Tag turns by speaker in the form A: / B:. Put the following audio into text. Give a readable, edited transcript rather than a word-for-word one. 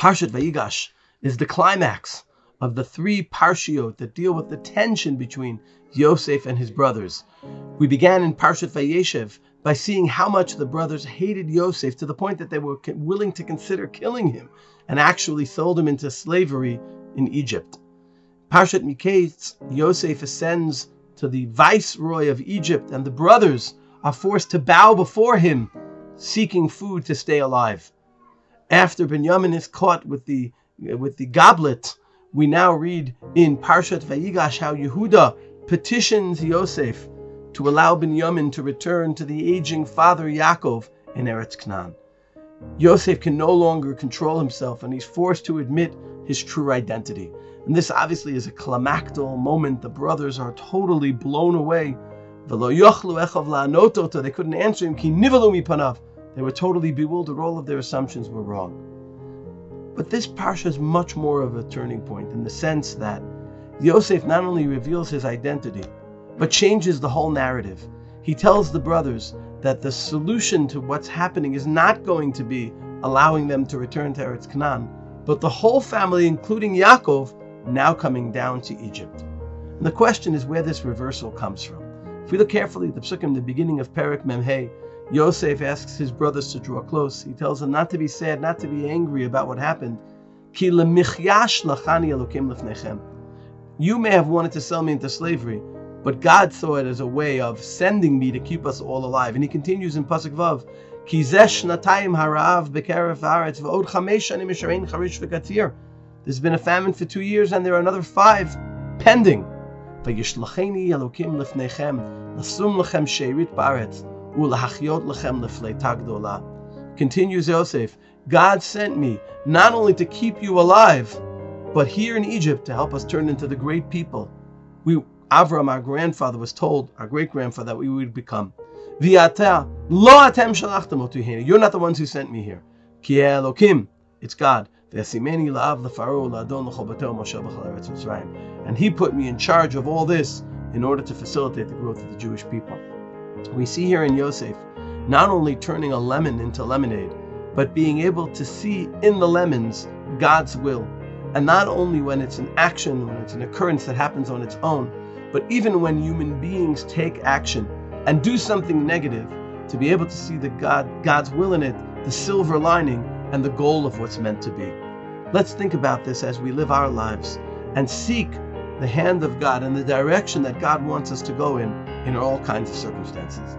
A: Parshat Vayigash is the climax of the three parshiot that deal with the tension between Yosef and his brothers. We began in Parshat Vayeshev by seeing how much the brothers hated Yosef to the point that they were willing to consider killing him and actually sold him into slavery in Egypt. Parshat Miketz, Yosef ascends to the viceroy of Egypt and the brothers are forced to bow before him, seeking food to stay alive. After Binyamin is caught with the goblet, we now read in Parshat Vayigash how Yehuda petitions Yosef to allow Binyamin to return to the aging father Yaakov in Eretz Canaan. Yosef can no longer control himself and he's forced to admit his true identity. And this obviously is a climactic moment. The brothers are totally blown away. They couldn't answer him. They were totally bewildered. All of their assumptions were wrong. But this parsha is much more of a turning point in the sense that Yosef not only reveals his identity, but changes the whole narrative. He tells the brothers that the solution to what's happening is not going to be allowing them to return to Eretz Canaan, but the whole family, including Yaakov, now coming down to Egypt. And the question is where this reversal comes from. If we look carefully at the psukim, the beginning of Perek Memhei, Yosef asks his brothers to draw close. He tells them not to be sad, not to be angry about what happened. Ki lemichyash lachani elokim lefnechem. You may have wanted to sell me into slavery, but God saw it as a way of sending me to keep us all alive. And he continues in Pasuk Vav, Ki zesh shnatayim harav bekerev haaretz v'od chamesh shanim misharein charish v'katzir. There's been a famine for 2 years and there are another 5 pending. Vayishlacheni elokim lefnechem lasum lechem sheirit ba'aretz. Continues Yosef, God sent me not only to keep you alive, but here in Egypt to help us turn into the great people Avram, our grandfather, was told, our great-grandfather, that we would become. You're not the ones who sent me here. It's God. And he put me in charge of all this in order to facilitate the growth of the Jewish people. We see here in Yosef not only turning a lemon into lemonade, but being able to see in the lemons God's will. And not only when it's an action, when it's an occurrence that happens on its own, but even when human beings take action and do something negative, to be able to see God's will in it, the silver lining, and the goal of what's meant to be. Let's think about this as we live our lives and seek the hand of God and the direction that God wants us to go in all kinds of circumstances.